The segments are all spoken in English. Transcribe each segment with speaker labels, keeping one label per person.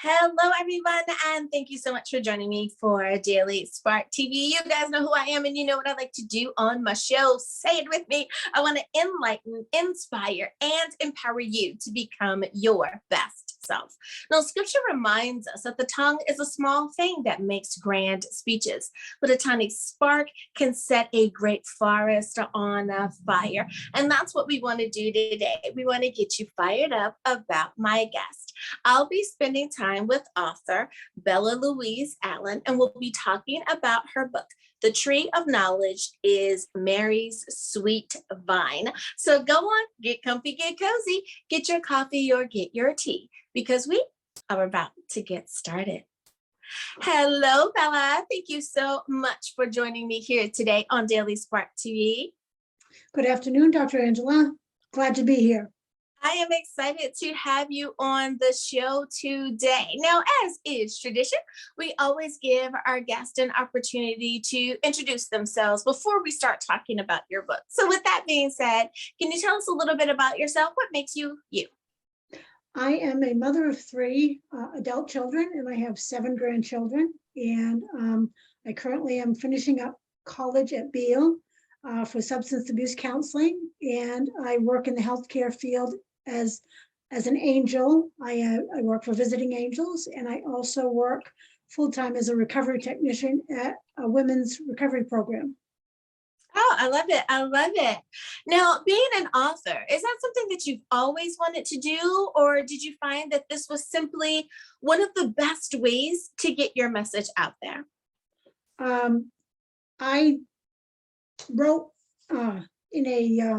Speaker 1: Hello, everyone, and thank you so much for joining me for Daily Spark TV. You guys know who I am, and you know what I like to do on my show. Say it with me. I want to enlighten, inspire, and empower you to become your best self. Now, scripture reminds us that the tongue is a small thing that makes grand speeches, but a tiny spark can set a great forest on fire. And that's what we want to do today. We want to get you fired up about my guest. I'll be spending time with author Bella Louise Allen, and we'll be talking about her book. The Tree of Knowledge is Mary's Sweet Vine. So go on, get comfy, get cozy, get your coffee or get your tea, because we are about to get started. Hello, Bella. Thank you so much for joining me here today on Daily Spark TV.
Speaker 2: Good afternoon, Dr. Angela. Glad to be here.
Speaker 1: I am excited to have you on the show today. Now, as is tradition, we always give our guests an opportunity to introduce themselves before we start talking about your book. So with that being said, can you tell us a little bit about yourself? What makes you you?
Speaker 2: I am a mother of three adult children, and I have 7 grandchildren. And I currently am finishing up college at Beale for substance abuse counseling, and I work in the healthcare field as an angel. I work for Visiting Angels, and I also work full-time as a recovery technician at a women's recovery program.
Speaker 1: Oh, I love it. I love it. Now, being an author, is that something that you've always wanted to do, or did you find that this was simply one of the best ways to get your message out there?
Speaker 2: I wrote in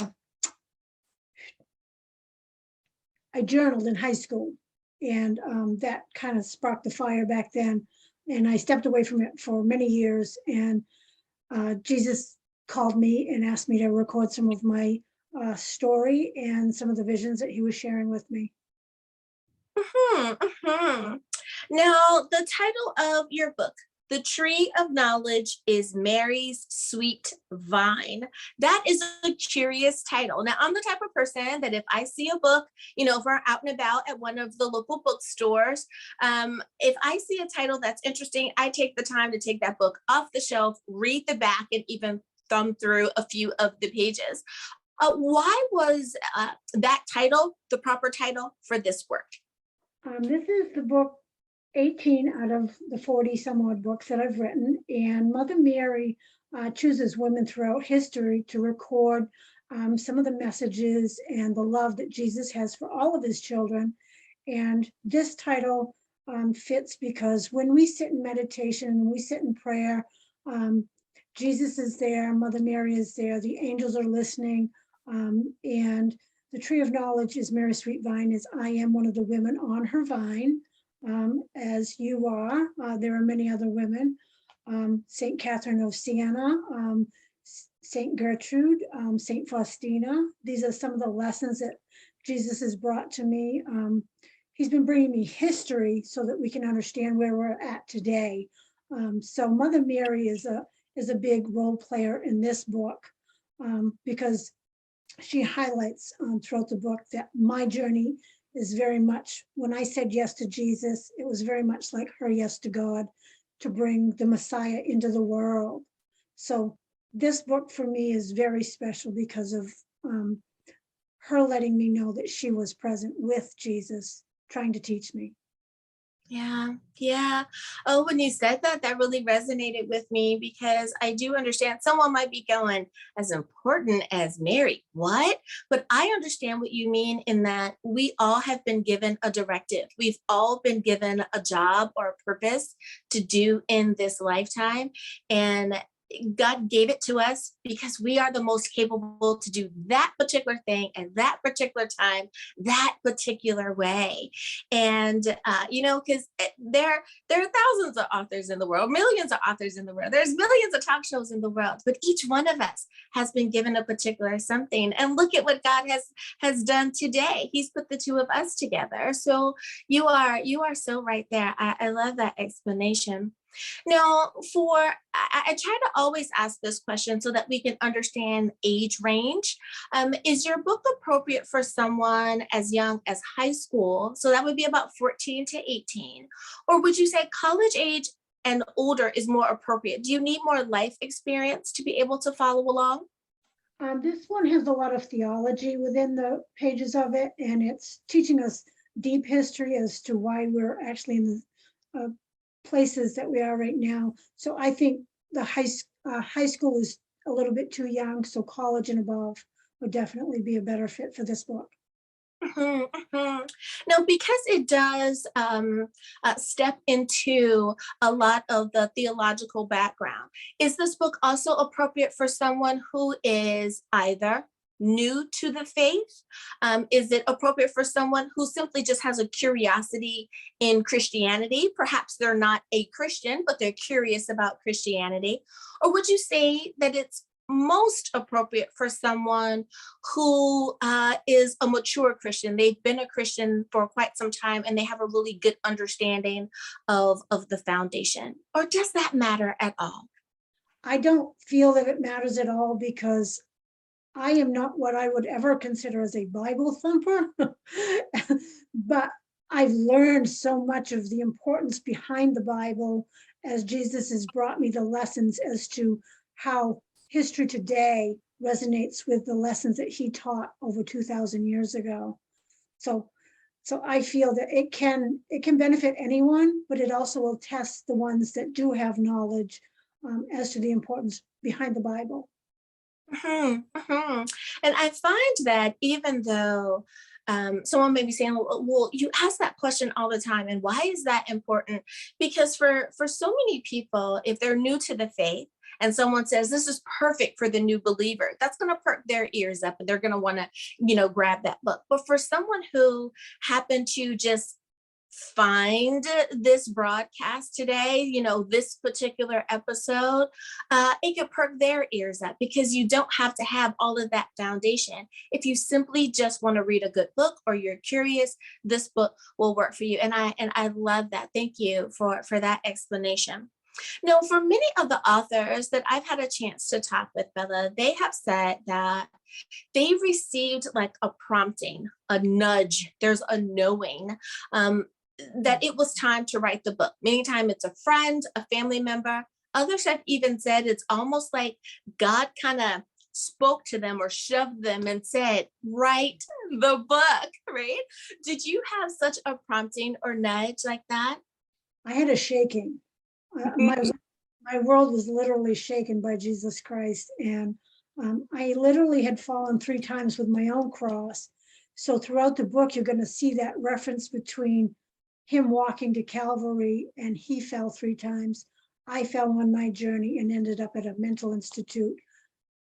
Speaker 2: I journaled in high school, and that kind of sparked the fire back then. And I stepped away from it for many years, and Jesus called me and asked me to record some of my story and some of the visions that he was sharing with me.
Speaker 1: Now, the title of your book, The Tree of Knowledge is Mary's Sweet Vine. That is a curious title. Now, I'm the type of person that if I see a book, if we're out and about at one of the local bookstores, if I see a title that's interesting, I take the time to take that book off the shelf, read the back, and even thumb through a few of the pages. Why was that title the proper title for this work?
Speaker 2: This is the book 18 out of the 40 some odd books that I've written, and Mother Mary chooses women throughout history to record some of the messages and the love that Jesus has for all of his children. And this title fits because when we sit in meditation, we sit in prayer, Jesus is there, Mother Mary is there, the angels are listening, and the Tree of Knowledge is Mary's Sweet Vine, as I am one of the women on her vine. As you are. There are many other women, St. Catherine of Siena, St. Gertrude, St. Faustina. These are some of the lessons that Jesus has brought to me. He's been bringing me history so that we can understand where we're at today. So Mother Mary is a big role player in this book because she highlights throughout the book that my journey is very much, when I said yes to Jesus, it was very much like her yes to God to bring the Messiah into the world. So this book for me is very special because of her letting me know that she was present with Jesus, trying to teach me.
Speaker 1: Yeah. Oh, when you said that, that really resonated with me because I do understand someone might be going, as important as Mary, what? But I understand what you mean in that we all have been given a directive. We've all been given a job or a purpose to do in this lifetime. And God gave it to us because we are the most capable to do that particular thing at that particular time, that particular way. And, because there are thousands of authors in the world, millions of authors in the world, there's millions of talk shows in the world, but each one of us has been given a particular something. And look at what God has done today. He's put the two of us together. So you are so right there. I love that explanation. Now, I try to always ask this question so that we can understand age range. Is your book appropriate for someone as young as high school? So that would be about 14 to 18. Or would you say college age and older is more appropriate? Do you need more life experience to be able to follow along?
Speaker 2: This one has a lot of theology within the pages of it, and it's teaching us deep history as to why we're actually in the places that we are right now. So I think the high school is a little bit too young, so college and above would definitely be a better fit for this book.
Speaker 1: Mhm, mhm. Now, because it does step into a lot of the theological background, is this book also appropriate for someone who is either new to the faith? Is it appropriate for someone who simply just has a curiosity in Christianity? Perhaps they're not a Christian, but they're curious about Christianity. Or would you say that it's most appropriate for someone who is a mature Christian? They've been a Christian for quite some time and they have a really good understanding of the foundation. Or does that matter at all?
Speaker 2: I don't feel that it matters at all because I am not what I would ever consider as a Bible thumper, but I've learned so much of the importance behind the Bible as Jesus has brought me the lessons as to how history today resonates with the lessons that he taught over 2,000 years ago. So, so I feel that it can benefit anyone, but it also will test the ones that do have knowledge as to the importance behind the Bible.
Speaker 1: Mhm, mhm. And I find that even though someone may be saying, well, you ask that question all the time, and why is that important? Because for so many people, if they're new to the faith, and someone says this is perfect for the new believer, that's going to perk their ears up, and they're going to want to, grab that book. But for someone who happened to just find this broadcast today, this particular episode, it could perk their ears up because you don't have to have all of that foundation. If you simply just want to read a good book or you're curious, this book will work for you. And I love that. Thank you for that explanation. Now, for many of the authors that I've had a chance to talk with, Bella, they have said that they received like a prompting, a nudge, there's a knowing that it was time to write the book. Many times it's a friend, a family member. Others have even said it's almost like God kind of spoke to them or shoved them and said, write the book, right? Did you have such a prompting or nudge like that?
Speaker 2: I had a shaking. My world was literally shaken by Jesus Christ, and I literally had fallen 3 times with my own cross. So throughout the book, you're going to see that reference between him walking to Calvary and he fell 3 times. I fell on my journey and ended up at a mental institute,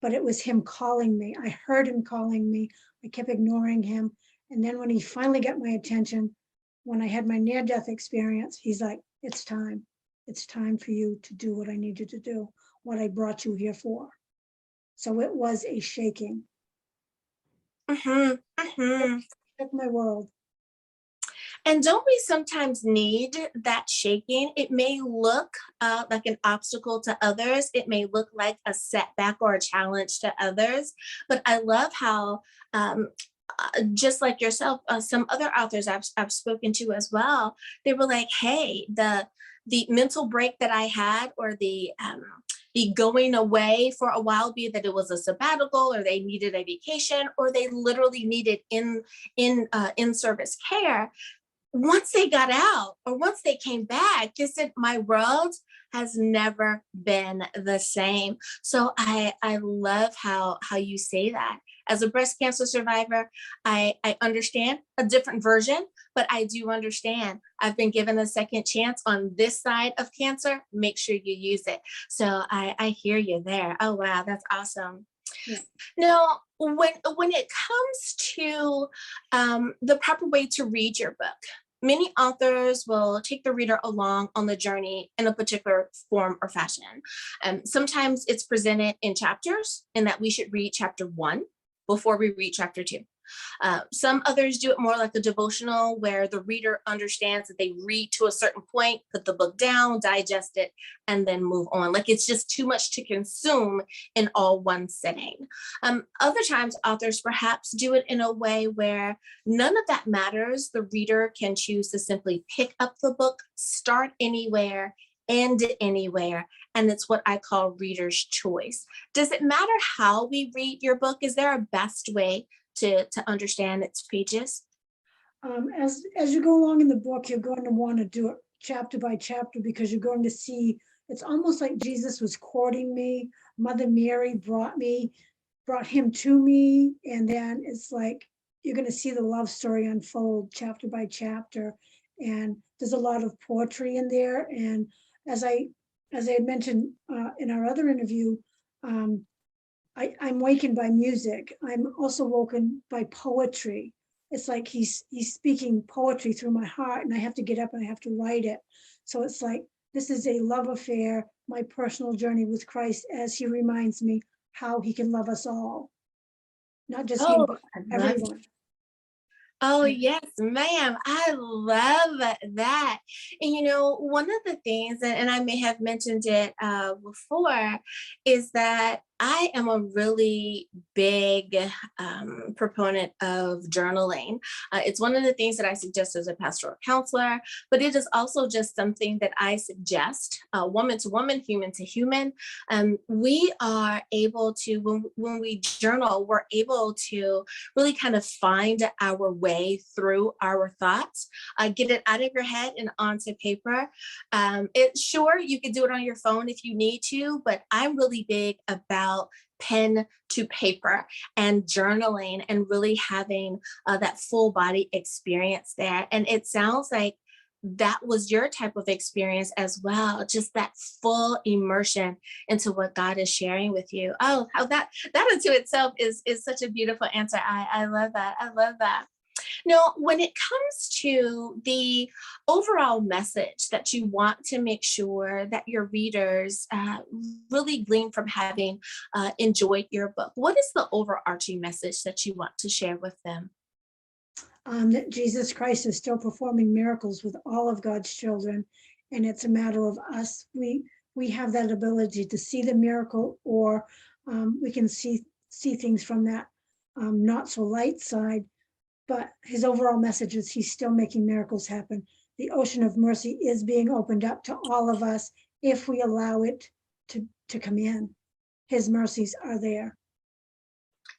Speaker 2: but it was him calling me. I heard him calling me. I kept ignoring him. And then when he finally got my attention, when I had my near-death experience, he's like, it's time. It's time for you to do what I need you to do, what I brought you here for. So it was a shaking.
Speaker 1: Mhm,
Speaker 2: It
Speaker 1: mhm.
Speaker 2: shook my world.
Speaker 1: And don't we sometimes need that shaking? It may look like an obstacle to others. It may look like a setback or a challenge to others. But I love how, just like yourself, some other authors I've spoken to as well, they were like, hey, the mental break that I had, or the going away for a while, be it that it was a sabbatical or they needed a vacation or they literally needed in service care, once they got out or once they came back, they said, my world has never been the same. So I love how you say that. As a breast cancer survivor, I understand a different version, but I do understand I've been given a second chance on this side of cancer. Make sure you use it. So I hear you there. Oh, wow, that's awesome.
Speaker 2: Yeah.
Speaker 1: Now, when it comes to the proper way to read your book, many authors will take the reader along on the journey in a particular form or fashion. Sometimes it's presented in chapters, and that we should read chapter 1 before we read chapter 2. Some others do it more like a devotional where the reader understands that they read to a certain point, put the book down, digest it, and then move on. Like it's just too much to consume in all one sitting. Other times, authors perhaps do it in a way where none of that matters. The reader can choose to simply pick up the book, start anywhere, end anywhere, and it's what I call reader's choice. Does it matter how we read your book? Is there a best way to understand its pages?
Speaker 2: As you go along in the book, you're going to want to do it chapter by chapter because you're going to see it's almost like Jesus was courting me. Mother Mary brought him to me, and then it's like you're going to see the love story unfold chapter by chapter. And there's a lot of poetry in there. And as I had mentioned in our other interview, I'm wakened by music. I'm also woken by poetry. It's like he's speaking poetry through my heart, and I have to get up and I have to write it. So it's like this is a love affair, my personal journey with Christ, as he reminds me how he can love us all, not just him,
Speaker 1: Oh,
Speaker 2: but
Speaker 1: I love
Speaker 2: everyone.
Speaker 1: Oh, yes, ma'am. I love that. And one of the things, and I may have mentioned it before, is that I am a really big proponent of journaling. It's one of the things that I suggest as a pastoral counselor, but it is also just something that I suggest, woman to woman, human to human. We are able to, when we journal, we're able to really kind of find our way through our thoughts, get it out of your head and onto paper. Sure, you could do it on your phone if you need to, but I'm really big about pen to paper and journaling and really having that full body experience there. And it sounds like that was your type of experience as well, just that full immersion into what God is sharing with you. Oh, how that into itself is such a beautiful answer. I love that. I love that. Now, when it comes to the overall message that you want to make sure that your readers really glean from having enjoyed your book, what is the overarching message that you want to share with them?
Speaker 2: That Jesus Christ is still performing miracles with all of God's children, and it's a matter of us. We have that ability to see the miracle, or we can see things from that not so light side. But his overall message is he's still making miracles happen. The ocean of mercy is being opened up to all of us if we allow it to come in. His mercies are there.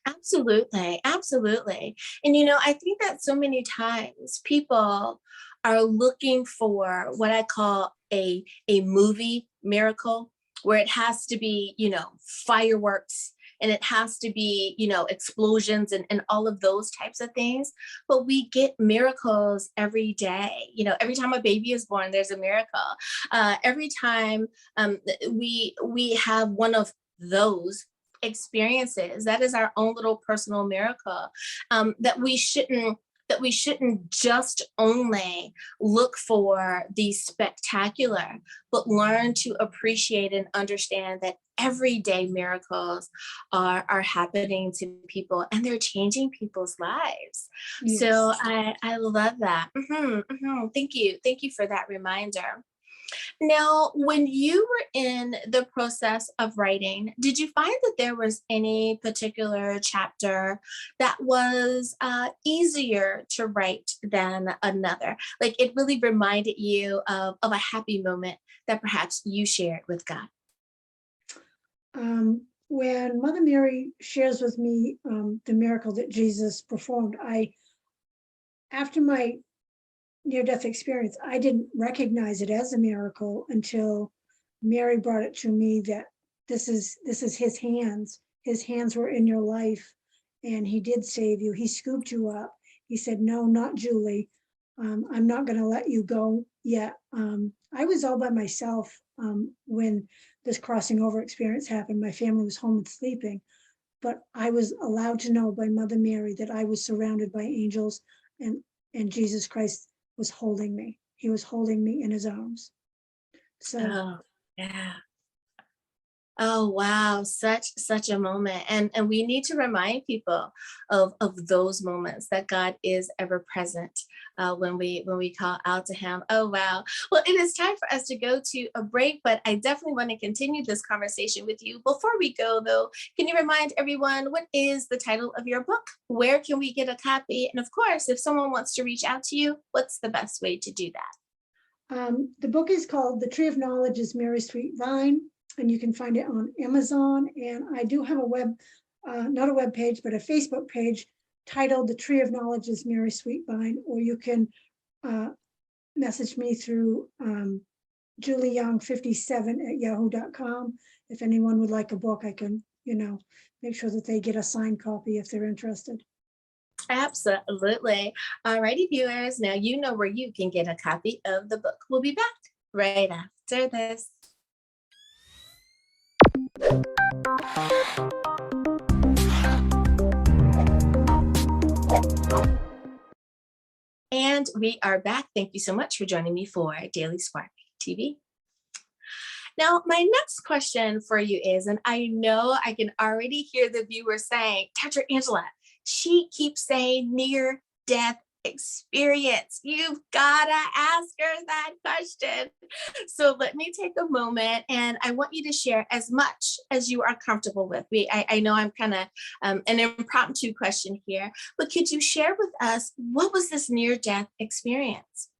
Speaker 1: Absolutely, absolutely. And I think that so many times people are looking for what I call a movie miracle, where it has to be, fireworks, and it has to be, explosions and all of those types of things. But we get miracles every day. Every time a baby is born, there's a miracle. Every time we have one of those experiences, that is our own little personal miracle. That we shouldn't just only look for the spectacular, but learn to appreciate and understand that everyday miracles are happening to people, and they're changing people's lives.
Speaker 2: Yes.
Speaker 1: So I love that. Thank you for that reminder. Now, when you were in the process of writing, did you find that there was any particular chapter that was easier to write than another? Like it really reminded you of a happy moment that perhaps you shared with God?
Speaker 2: When Mother Mary shares with me the miracle that Jesus performed, after my near-death experience, I didn't recognize it as a miracle until Mary brought it to me that this is his hands. His hands were in your life, and he did save you. He scooped you up. He said, "No, not Julie. I'm not going to let you go yet." I was all by myself when this crossing over experience happened. My family was home and sleeping, but I was allowed to know by Mother Mary that I was surrounded by angels, and Jesus Christ was holding me. He was holding me in his arms. So
Speaker 1: Oh, yeah. Oh wow, such a moment. And we need to remind people of those moments that God is ever present when we call out to him. Oh wow. Well, it is time for us to go to a break, but I definitely want to continue this conversation with you. Before we go though, can you remind everyone what is the title of your book? Where can we get a copy? And of course, if someone wants to reach out to you, what's the best way to do that?
Speaker 2: The book is called The Tree of Knowledge is Mary Sweet Vine, and you can find it on Amazon. And I do have a not a web page, but a Facebook page titled The Tree of Knowledge is Mary Sweet Vine, or you can message me through julieyoung57@yahoo.com. If anyone would like a book, I can, make sure that they get a signed copy if they're interested.
Speaker 1: Absolutely. Alrighty, viewers. Now you know where you can get a copy of the book. We'll be back right after this. And we are back. Thank you so much for joining me for Daily Spark TV. Now, my next question for you is, and I know I can already hear the viewers saying, Dr. Angela, she keeps saying near death experience. You've got to ask her that question. So let me take a moment and I want you to share as much as you are comfortable with. I know I'm kind of an impromptu question here, but could you share with us what was this near death experience?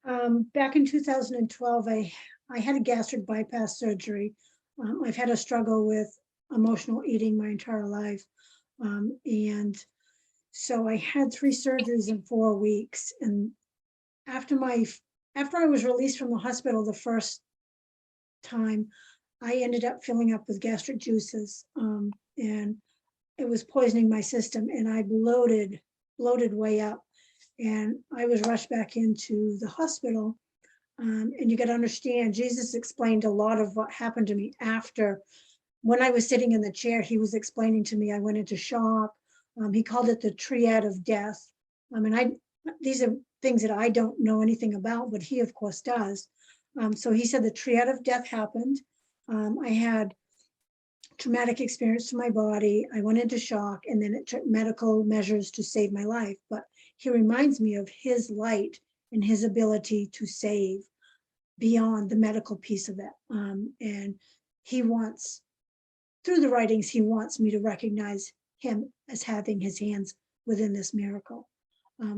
Speaker 2: Back in 2012, I had a gastric bypass surgery. I've had a struggle with emotional eating my entire life. And so I had 3 surgeries in 4 weeks. And after I was released from the hospital the first time, I ended up filling up with gastric juices. And it was poisoning my system, and I bloated way up. And I was rushed back into the hospital. And you got to understand, Jesus explained a lot of what happened to me after. When I was sitting in the chair, he was explaining to me, I went into shock. He called it the triad of death. These are things that I don't know anything about, but he of course does. So he said the triad of death happened. I had traumatic experience to my body. I went into shock, and then it took medical measures to save my life. But he reminds me of his light and his ability to save beyond the medical piece of it. And he wants, through the writings, he wants me to recognize him as having his hands within this miracle.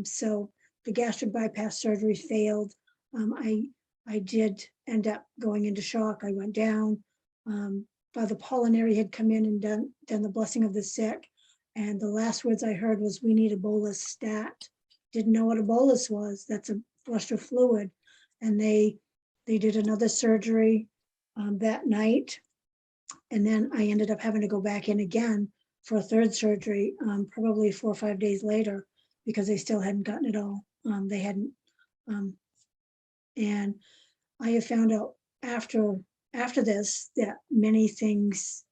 Speaker 2: So the gastric bypass surgery failed. I did end up going into shock. I went down. Father Pollinary had come in and done the blessing of the sick. And the last words I heard was, we need a bolus stat. Didn't know what a bolus was. That's a flush of fluid. And they did another surgery that night. And then I ended up having to go back in again for a third surgery, probably 4 or 5 days later, because they still hadn't gotten it all. They hadn't. And I have found out after this that many things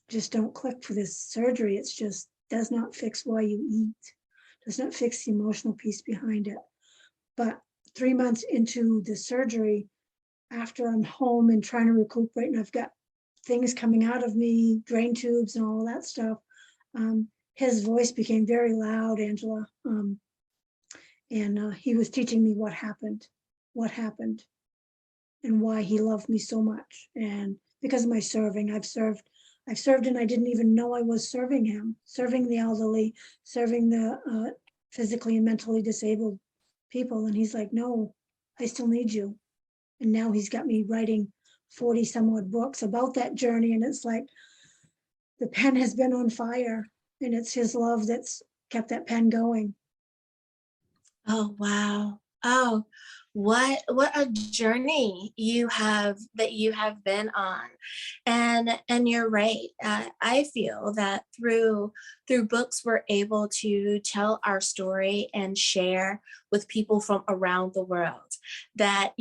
Speaker 2: just don't click for this surgery. It's just does not fix why you eat, does not fix the emotional piece behind it. But 3 months into the surgery, after I'm home and trying to recuperate, and I've got things coming out of me, drain tubes and all that stuff, his voice became very loud, Angela. And he was teaching me what happened, and why he loved me so much. And because of my serving, I've served, and I didn't even know I was serving him, serving the elderly, serving the physically and mentally disabled people. And he's like, no, I still need you. And now he's got me writing 40 some odd books about that journey. And it's like the pen has been on fire, and it's his love that's kept that pen going.
Speaker 1: Oh, wow. Oh, what a journey you have been on. And you're right. I feel that through books we're able to tell our story and share with people from around the world. That,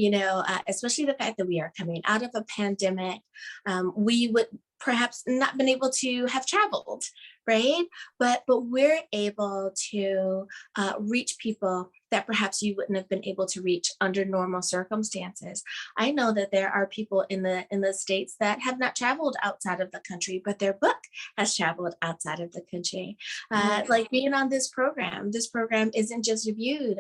Speaker 1: especially the fact that we are coming out of a pandemic, we would perhaps not been able to have traveled, right? But we're able to reach people that perhaps you wouldn't have been able to reach under normal circumstances. I know that there are people in the states that have not traveled outside of the country, but their book has traveled outside of the country.
Speaker 2: Right.
Speaker 1: Like being on this program. This program isn't just viewed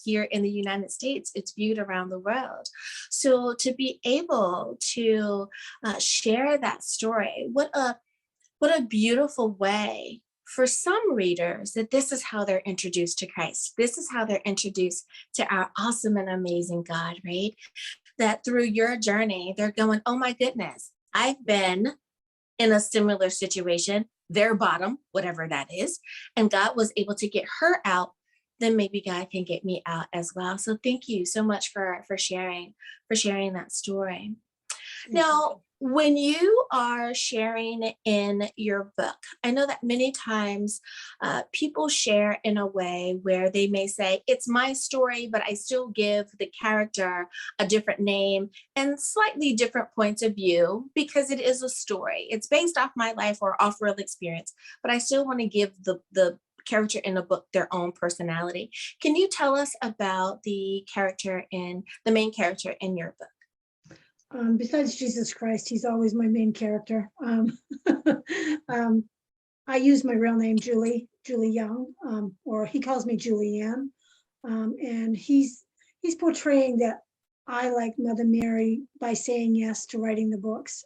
Speaker 1: here in the United States; it's viewed around the world. So to be able to share that story, what a beautiful way for some readers that this is how they're introduced to Christ. This is how they're introduced to our awesome and amazing God, right? That through your journey, they're going, oh my goodness, I've been in a similar situation, their bottom, whatever that is, and God was able to get her out, then maybe God can get me out as well. So thank you so much for sharing that story. Now, when you are sharing in your book, I know that many times people share in a way where they may say, it's my story, but I still give the character a different name and slightly different points of view because it is a story. It's based off my life or off real experience, but I still want to give the character in the book their own personality. Can you tell us about the main character in your book?
Speaker 2: Besides Jesus Christ, he's always my main character. I use my real name, Julie Young, or he calls me Julianne. And he's portraying that I like Mother Mary by saying yes to writing the books,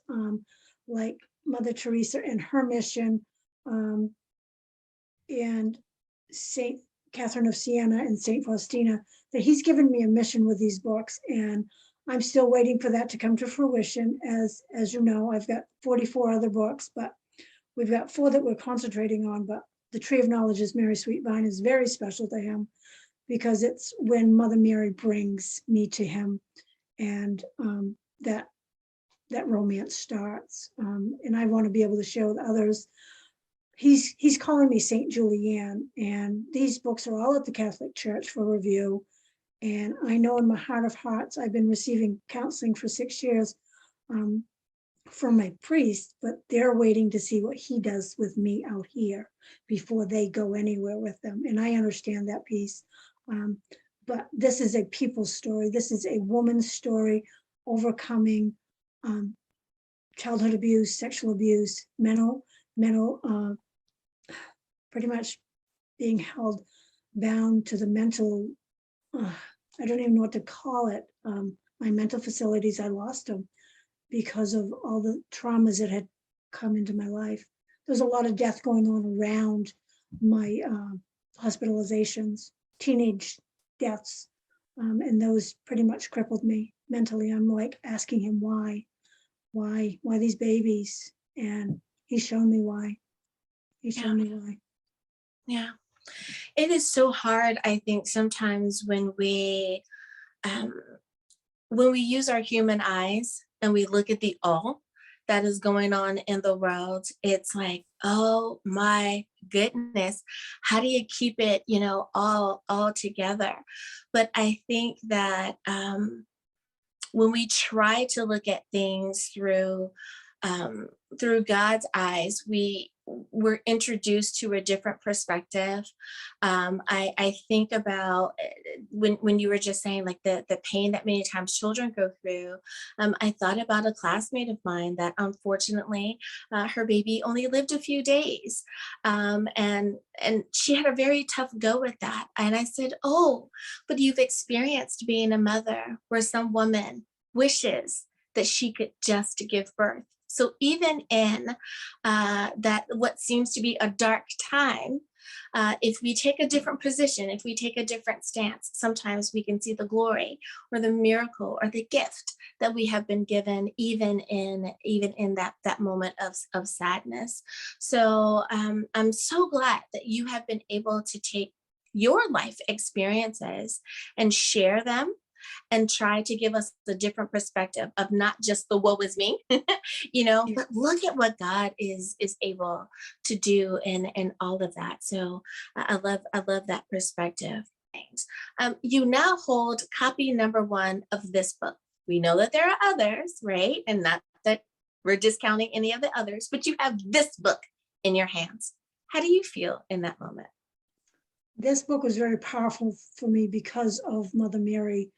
Speaker 2: like Mother Teresa and her mission, and Saint Catherine of Siena and Saint Faustina, that he's given me a mission with these books, and I'm still waiting for that to come to fruition. As you know, I've got 44 other books, but we've got 4 that we're concentrating on. But the Tree of Knowledge is Mary Sweetvine is very special to him because it's when Mother Mary brings me to him, and that romance starts. And I want to be able to share with others. He's calling me Saint Julianne, and these books are all at the Catholic Church for review. And I know in my heart of hearts, I've been receiving counseling for 6 years from my priest, but they're waiting to see what he does with me out here before they go anywhere with them. And I understand that piece. But this is a people's story. This is a woman's story overcoming childhood abuse, sexual abuse, mental, pretty much being held bound to the mental, I don't even know what to call it. My mental facilities, I lost them because of all the traumas that had come into my life. There's a lot of death going on around my hospitalizations, teenage deaths, and those pretty much crippled me mentally. I'm like asking him why these babies, and he's shown me why. He's shown me why.
Speaker 1: Yeah. It is so hard, I think, sometimes when we use our human eyes and we look at the all that is going on in the world, it's like, oh my goodness, how do you keep it, all together? But I think that when we try to look at things through God's eyes, we're introduced to a different perspective. I think about when you were just saying like the pain that many times children go through. I thought about a classmate of mine that unfortunately her baby only lived a few days, and she had a very tough go with that. And I said, "Oh, but you've experienced being a mother where some woman wishes that she could just give birth." So even in that what seems to be a dark time, if we take a different position, if we take a different stance, sometimes we can see the glory or the miracle or the gift that we have been given, even in that moment of sadness. So I'm so glad that you have been able to take your life experiences and share them and try to give us a different perspective of not just the woe is me, but look at what God is able to do in all of that. So I love that perspective. You now hold copy number 1 of this book. We know that there are others, right? And not that we're discounting any of the others, but you have this book in your hands. How do you feel in that moment?
Speaker 2: This book was very powerful for me because of Mother Mary.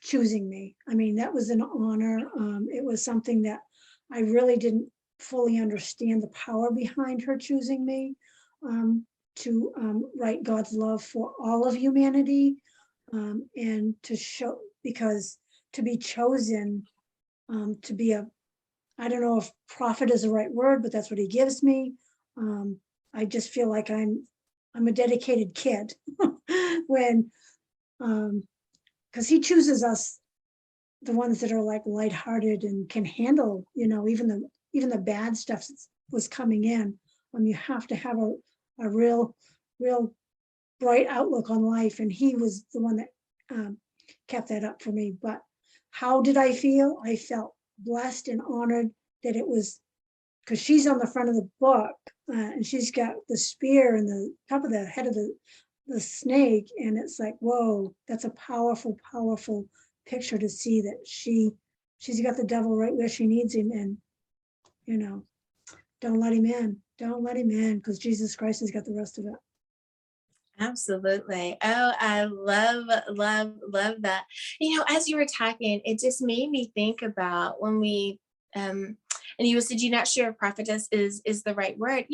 Speaker 2: choosing me. I mean, that was an honor. It was something that I really didn't fully understand the power behind her choosing me, to write God's love for all of humanity, and to show, because to be chosen, to be a, I don't know if prophet is the right word, but that's what he gives me. I just feel like I'm a dedicated kid when, because he chooses us, the ones that are like lighthearted and can handle, even the bad stuff that was coming in. You have to have a real bright outlook on life, and he was the one that kept that up for me. But how did I feel? I felt blessed and honored that it was, because she's on the front of the book, and she's got the spear and the top of the head of the snake, and it's like, whoa, that's a powerful, powerful picture to see that she's got the devil right where she needs him, and don't let him in, because Jesus Christ has got the rest of it.
Speaker 1: Absolutely. Oh, I love, love, love that. As you were talking, it just made me think about when we, and you said you're not sure if prophetess is the right word.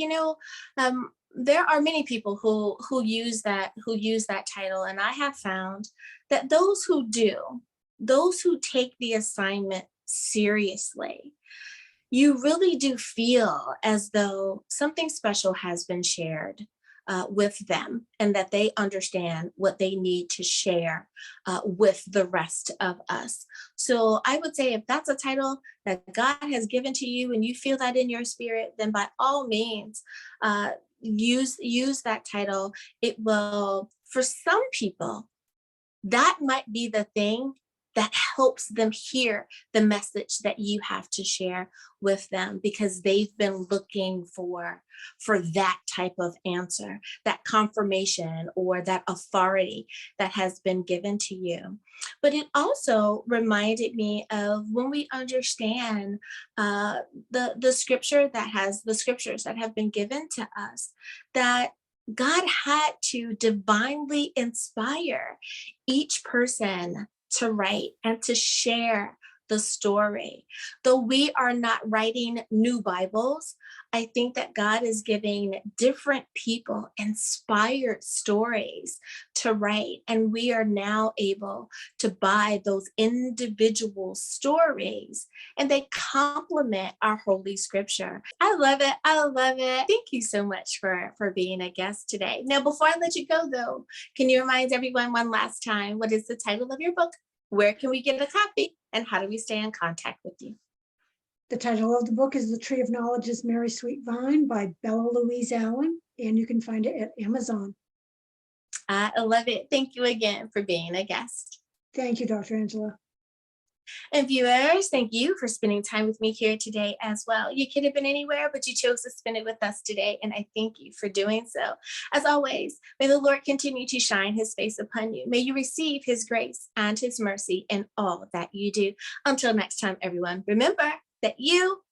Speaker 1: There are many people who use that title, and I have found that those who take the assignment seriously, you really do feel as though something special has been shared with them, and that they understand what they need to share with the rest of us. So I would say, if that's a title that God has given to you and you feel that in your spirit, then by all means, use that title. It will, for some people, that might be the thing that helps them hear the message that you have to share with them, because they've been looking for that type of answer, that confirmation, or that authority that has been given to you. But it also reminded me of when we understand the scriptures that have been given to us, that God had to divinely inspire each person to write and to share the story. Though we are not writing new Bibles, I think that God is giving different people inspired stories to write, and we are now able to buy those individual stories, and they complement our Holy Scripture. I love it. I love it. Thank you so much for being a guest today. Now, before I let you go, though, can you remind everyone one last time, what is the title of your book? Where can we get a copy? And how do we stay in contact with you?
Speaker 2: The title of the book is The Tree of Knowledge is Mary Sweet Vine by Bella Louise Allen, and you can find it at Amazon.
Speaker 1: I love it. Thank you again for being a guest.
Speaker 2: Thank you, Dr. Angela.
Speaker 1: And viewers, thank you for spending time with me here today as well. You could have been anywhere, but you chose to spend it with us today, and I thank you for doing so. As always, may the Lord continue to shine his face upon you. May you receive his grace and his mercy in all that you do. Until next time, everyone, remember that you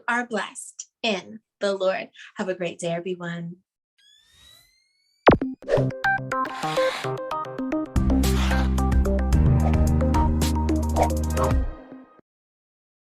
Speaker 1: are blessed in the Lord. Have a great day, everyone.